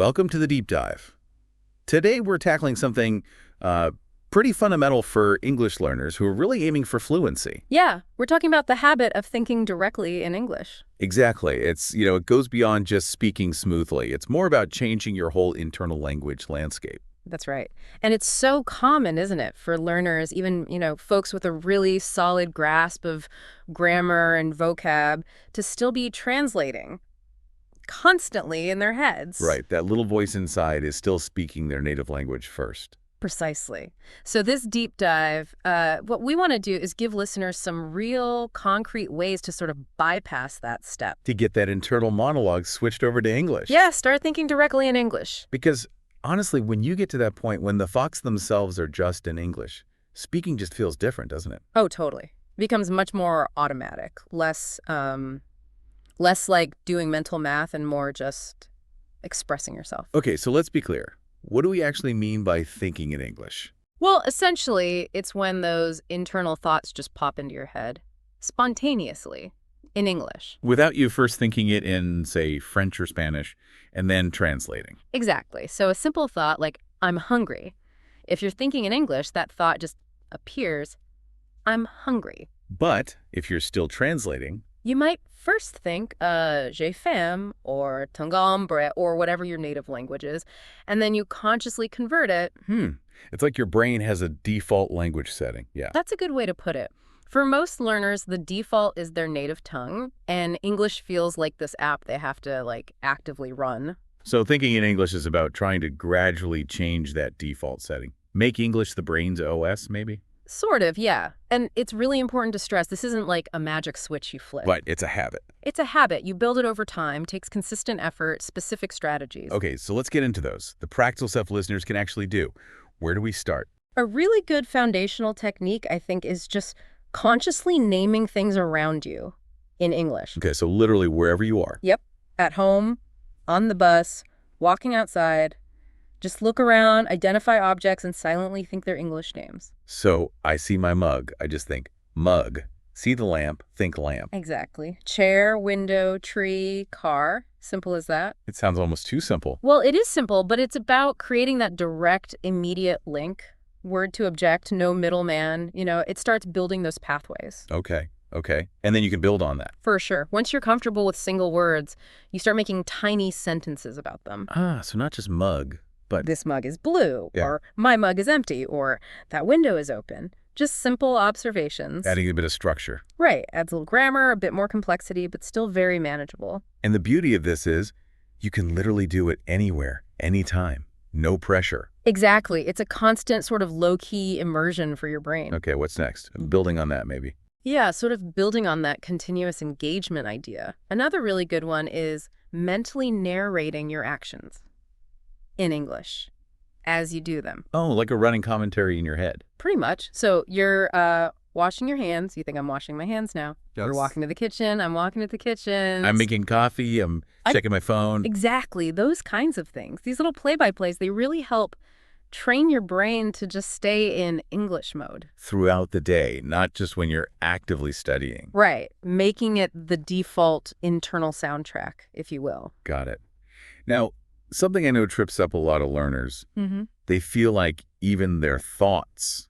Welcome to the Deep Dive. Today we're tackling something pretty fundamental for English learners who are really aiming for fluency. Yeah, we're talking about the habit of thinking directly in English. Exactly. It goes beyond just speaking smoothly. It's more about changing your whole internal language landscape. That's right. And it's so common, isn't it, for learners, even, folks with a really solid grasp of grammar and vocab, to still be translating constantly in their heads. Right. That little voice inside is still speaking their native language first. Precisely. So this deep dive, what we want to do is give listeners some real concrete ways to sort of bypass that step. To get that internal monologue switched over to English. Yeah, start thinking directly in English. Because honestly, when you get to that point, when the thoughts themselves are just in English, speaking just feels different, doesn't it? Oh, totally. It becomes much more automatic, less like doing mental math and more just expressing yourself. Okay, so let's be clear. What do we actually mean by thinking in English? Well, essentially, it's when those internal thoughts just pop into your head spontaneously in English. Without you first thinking it in, say, French or Spanish, and then translating. Exactly. So a simple thought like, I'm hungry. If you're thinking in English, that thought just appears, I'm hungry. But if you're still translating, you might first think, j'ai faim, or tangombre, or whatever your native language is, and then you consciously convert it. It's like your brain has a default language setting. Yeah. That's a good way to put it. For most learners, the default is their native tongue, and English feels like this app they have to, actively run. So thinking in English is about trying to gradually change that default setting. Make English the brain's OS, maybe? Sort of, yeah. And it's really important to stress this isn't like a magic switch you flip. Right, it's a habit. It's a habit. You build it over time, takes consistent effort, specific strategies. Okay, so let's get into those. The practical stuff listeners can actually do. Where do we start? A really good foundational technique, I think, is just consciously naming things around you in English. Okay, so literally wherever you are. Yep. At home, on the bus, walking outside. Just look around, identify objects, and silently think their English names. So I see my mug. I just think mug. See the lamp, think lamp. Exactly. Chair, window, tree, car. Simple as that. It sounds almost too simple. Well, it is simple, but it's about creating that direct, immediate link. Word to object, no middleman. It starts building those pathways. Okay. And then you can build on that. For sure. Once you're comfortable with single words, you start making tiny sentences about them. So not just mug. But this mug is blue, yeah. Or my mug is empty, or that window is open. Just simple observations. Adding a bit of structure. Right. Adds a little grammar, a bit more complexity, but still very manageable. And the beauty of this is you can literally do it anywhere, anytime. No pressure. Exactly. It's a constant sort of low-key immersion for your brain. Okay, what's next? Building on that, maybe. Yeah, sort of building on that continuous engagement idea. Another really good one is mentally narrating your actions in English as you do them. Oh, like a running commentary in your head. Pretty much. So you're washing your hands. You think, I'm washing my hands now. Yes. You're walking to the kitchen. I'm walking to the kitchen. I'm making coffee. I'm checking my phone. Exactly. Those kinds of things. These little play-by-plays, they really help train your brain to just stay in English mode. Throughout the day, not just when you're actively studying. Right. Making it the default internal soundtrack, if you will. Got it. Now, something I know trips up a lot of learners. They feel like even their thoughts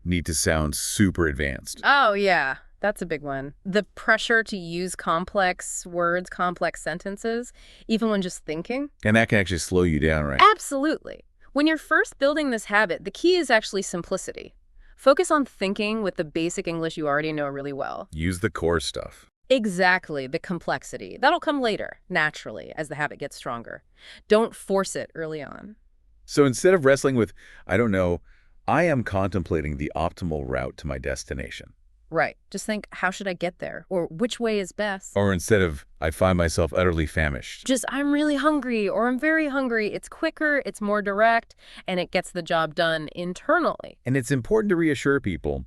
need to sound super advanced. Oh, yeah. That's a big one. The pressure to use complex words, complex sentences, even when just thinking. And that can actually slow you down, right? Absolutely. When you're first building this habit, the key is actually simplicity. Focus on thinking with the basic English you already know really well. Use the core stuff. Exactly, the complexity. That'll come later, naturally, as the habit gets stronger. Don't force it early on. So instead of wrestling with, I don't know, I am contemplating the optimal route to my destination. Right. Just think, how should I get there? Or which way is best? Or instead of, I find myself utterly famished. Just, I'm really hungry, or I'm very hungry. It's quicker, it's more direct, and it gets the job done internally. And it's important to reassure people,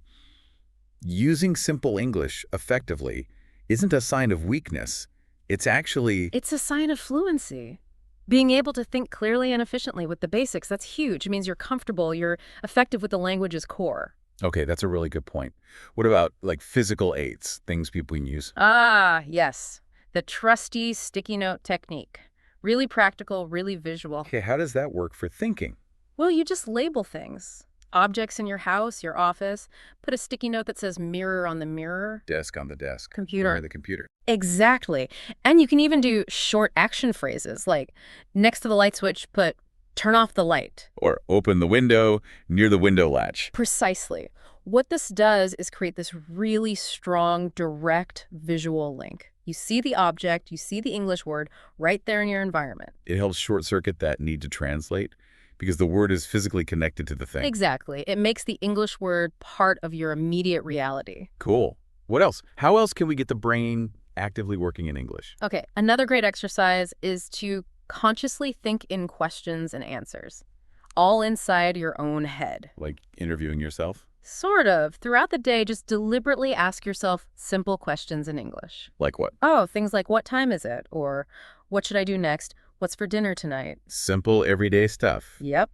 using simple English effectively isn't a sign of weakness. It's a sign of fluency. Being able to think clearly and efficiently with the basics, that's huge. It means you're comfortable, you're effective with the language's core. Okay, that's a really good point. What about like physical aids, things people can use? Ah, yes. The trusty sticky note technique. Really practical, really visual. Okay, how does that work for thinking? Well, you just label things. Objects in your house, your office. Put a sticky note that says mirror on the mirror. Desk on the desk. Computer. Or the computer. Exactly. And you can even do short action phrases like next to the light switch, put turn off the light. Or open the window near the window latch. Precisely. What this does is create this really strong, direct visual link. You see the object, you see the English word right there in your environment. It helps short-circuit that need to translate because the word is physically connected to the thing. Exactly. It makes the English word part of your immediate reality. Cool. What else? How else can we get the brain actively working in English? Okay, another great exercise is to consciously think in questions and answers, all inside your own head. Like interviewing yourself? Sort of. Throughout the day, just deliberately ask yourself simple questions in English. Like what? Oh, things like, what time is it? Or, what should I do next? What's for dinner tonight? Simple, everyday stuff. Yep.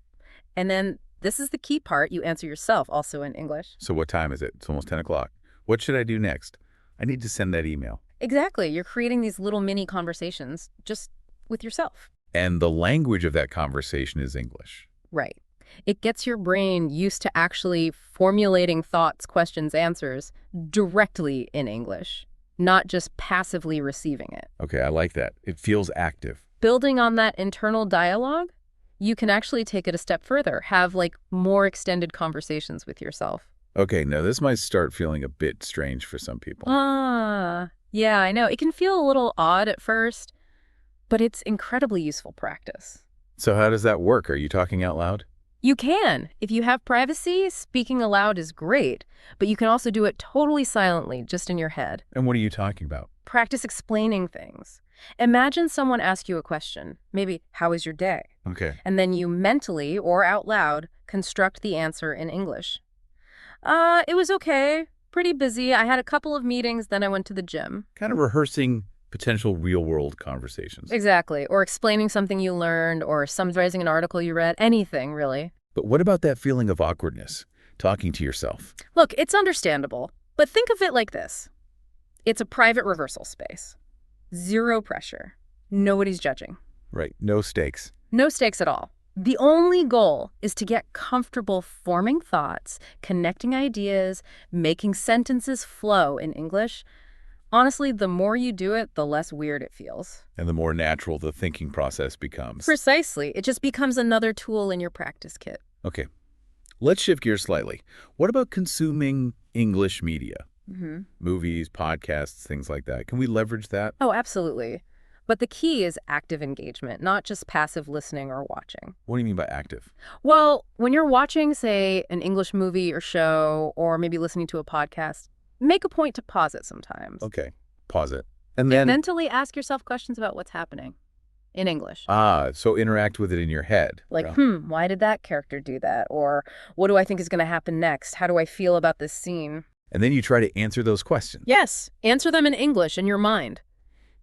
And then, this is the key part, you answer yourself also in English. So what time is it? It's almost 10 o'clock. What should I do next? I need to send that email. Exactly. You're creating these little mini conversations just with yourself. And the language of that conversation is English. Right. It gets your brain used to actually formulating thoughts, questions, answers directly in English, not just passively receiving it. Okay, I like that. It feels active. Building on that internal dialogue, you can actually take it a step further, have like more extended conversations with yourself. Okay, now this might start feeling a bit strange for some people. Yeah, I know. It can feel a little odd at first, but it's incredibly useful practice. So how does that work? Are you talking out loud? You can. If you have privacy, speaking aloud is great, but you can also do it totally silently, just in your head. And what are you talking about? Practice explaining things. Imagine someone asks you a question, maybe, how was your day? Okay. And then you mentally, or out loud, construct the answer in English. It was okay. Pretty busy. I had a couple of meetings, then I went to the gym. Kind of rehearsing potential real-world conversations. Exactly. Or explaining something you learned, or summarizing an article you read. Anything, really. But what about that feeling of awkwardness, talking to yourself? Look, it's understandable, but think of it like this. It's a private rehearsal space. Zero pressure. Nobody's judging. Right, no stakes. No stakes at all. The only goal is to get comfortable forming thoughts, connecting ideas, making sentences flow in English. Honestly, the more you do it, the less weird it feels. And the more natural the thinking process becomes. Precisely. It just becomes another tool in your practice kit. Okay, let's shift gears slightly. What about consuming English media? Movies, podcasts, things like that. Can we leverage that? Oh, absolutely. But the key is active engagement, not just passive listening or watching. What do you mean by active? Well, when you're watching, say, an English movie or show, or maybe listening to a podcast, make a point to pause it sometimes. Okay, pause it. And then... mentally ask yourself questions about what's happening in English. So interact with it in your head. Like, why did that character do that? Or what do I think is going to happen next? How do I feel about this scene? And then you try to answer those questions. Yes, answer them in English in your mind.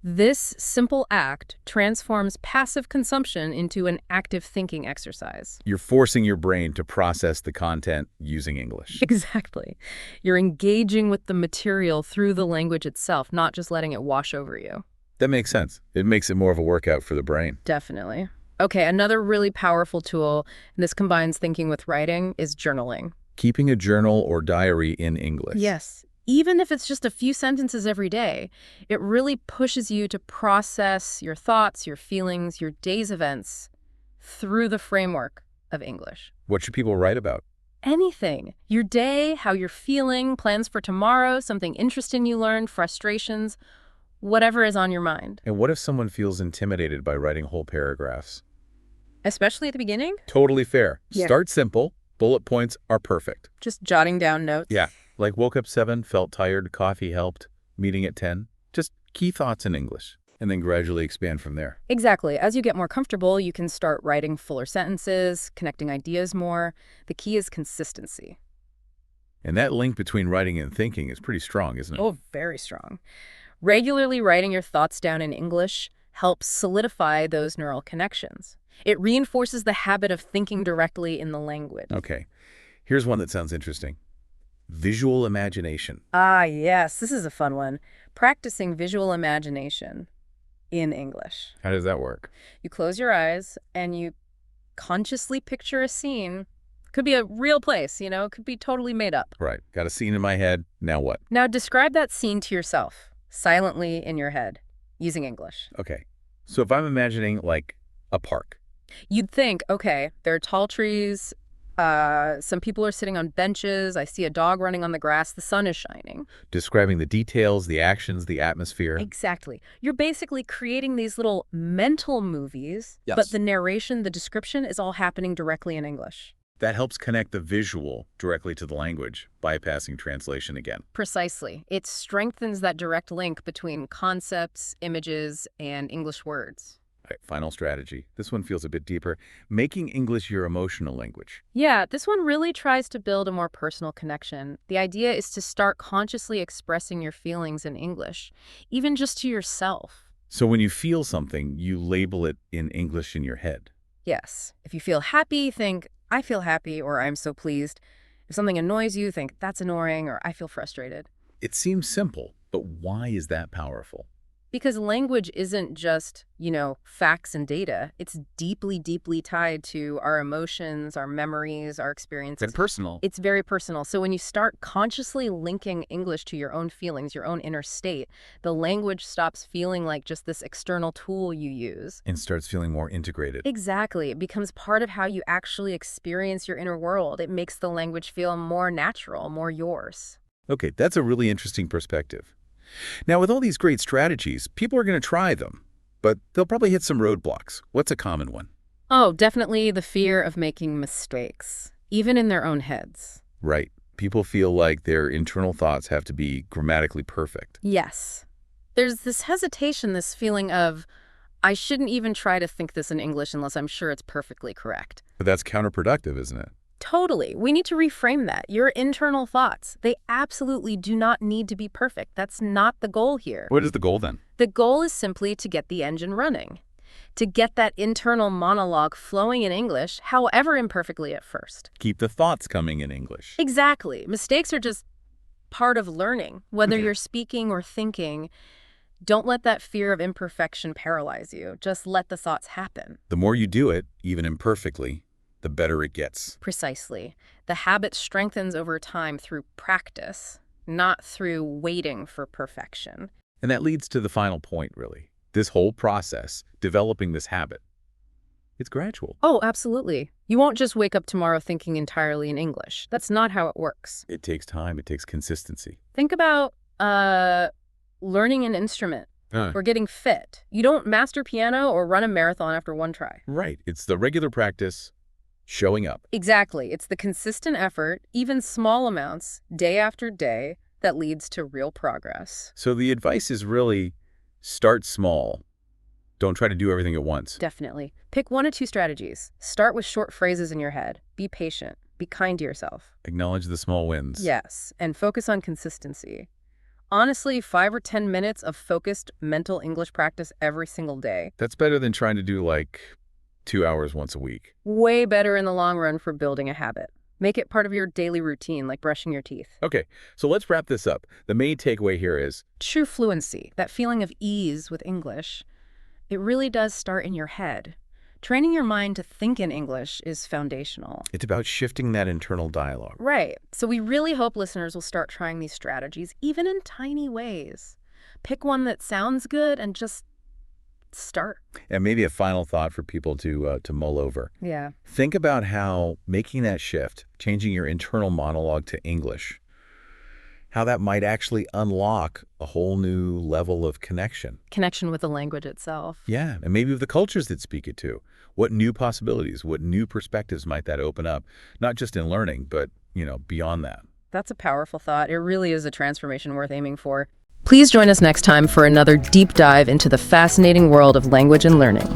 This simple act transforms passive consumption into an active thinking exercise. You're forcing your brain to process the content using English. Exactly. You're engaging with the material through the language itself, not just letting it wash over you. That makes sense. It makes it more of a workout for the brain. Definitely. Okay, another really powerful tool, and this combines thinking with writing, is journaling. Keeping a journal or diary in English. Yes. Even if it's just a few sentences every day, it really pushes you to process your thoughts, your feelings, your day's events through the framework of English. What should people write about? Anything. Your day, how you're feeling, plans for tomorrow, something interesting you learned, frustrations, whatever is on your mind. And what if someone feels intimidated by writing whole paragraphs? Especially at the beginning? Totally fair. Yeah. Start simple. Bullet points are perfect. Just jotting down notes. Yeah. Like woke up 7, felt tired, coffee helped, meeting at 10. Just key thoughts in English, and then gradually expand from there. Exactly. As you get more comfortable, you can start writing fuller sentences, connecting ideas more. The key is consistency. And that link between writing and thinking is pretty strong, isn't it? Oh, very strong. Regularly writing your thoughts down in English helps solidify those neural connections. It reinforces the habit of thinking directly in the language. Okay. Here's one that sounds interesting. Visual imagination. Ah, yes. This is a fun one. Practicing visual imagination. in English. How does that work? You close your eyes and you consciously picture a scene. Could be a real place, it could be totally made up. Right. Got a scene in my head. Now what? Now describe that scene to yourself, silently in your head, using English. Okay. So if I'm imagining like a park. You'd think, okay, there are tall trees, some people are sitting on benches, I see a dog running on the grass, the sun is shining. Describing the details, the actions, the atmosphere. Exactly. You're basically creating these little mental movies, Yes. but the narration, the description is all happening directly in English. That helps connect the visual directly to the language, bypassing translation again. Precisely. It strengthens that direct link between concepts, images, and English words. All right, final strategy. This one feels a bit deeper. Making English your emotional language. Yeah, this one really tries to build a more personal connection. The idea is to start consciously expressing your feelings in English, even just to yourself. So when you feel something, you label it in English in your head. Yes. If you feel happy, think, I feel happy, or I'm so pleased. If something annoys you, think, that's annoying, or I feel frustrated. It seems simple, but why is that powerful? Because language isn't just, facts and data. It's deeply, deeply tied to our emotions, our memories, our experiences. And personal. It's very personal. So when you start consciously linking English to your own feelings, your own inner state, the language stops feeling like just this external tool you use. And starts feeling more integrated. Exactly. It becomes part of how you actually experience your inner world. It makes the language feel more natural, more yours. Okay, that's a really interesting perspective. Now, with all these great strategies, people are going to try them, but they'll probably hit some roadblocks. What's a common one? Oh, definitely the fear of making mistakes, even in their own heads. Right. People feel like their internal thoughts have to be grammatically perfect. Yes. There's this hesitation, this feeling of, I shouldn't even try to think this in English unless I'm sure it's perfectly correct. But that's counterproductive, isn't it? Totally. We need to reframe that. Your internal thoughts, they absolutely do not need to be perfect. That's not the goal here. What is the goal then? The goal is simply to get the engine running, to get that internal monologue flowing in English, however imperfectly at first. Keep the thoughts coming in English. Exactly. Mistakes are just part of learning. Whether you're speaking or thinking, don't let that fear of imperfection paralyze you. Just let the thoughts happen. The more you do it, even imperfectly, the better it gets. Precisely. The habit strengthens over time through practice, not through waiting for perfection. And that leads to the final point, really. This whole process, developing this habit, it's gradual. Oh, absolutely. You won't just wake up tomorrow thinking entirely in English. That's not how it works. It takes time. It takes consistency. Think about learning an instrument or getting fit. You don't master piano or run a marathon after one try. Right. It's the regular practice, showing up. Exactly. It's the consistent effort, even small amounts, day after day, that leads to real progress. So the advice is really start small. Don't try to do everything at once. Definitely. Pick 1 or 2 strategies. Start with short phrases in your head. Be patient. Be kind to yourself. Acknowledge the small wins. Yes, and focus on consistency. Honestly, 5 or 10 minutes of focused mental English practice every single day. That's better than trying to do like 2 hours once a week. Way better in the long run for building a habit. Make it part of your daily routine, like brushing your teeth. Okay, so let's wrap this up. The main takeaway here is True fluency, that feeling of ease with English, it really does start in your head. Training your mind to think in English is foundational. it's about shifting that internal dialogue. Right. So we really hope listeners will start trying these strategies, even in tiny ways. Pick one that sounds good and just start. And maybe a final thought for people to mull over. Yeah. Think about how making that shift, changing your internal monologue to English, how that might actually unlock a whole new level of connection. Connection with the language itself. Yeah, and maybe with the cultures that speak it too. What new possibilities, what new perspectives might that open up, not just in learning, but, beyond that. That's a powerful thought. It really is a transformation worth aiming for. Please join us next time for another deep dive into the fascinating world of language and learning.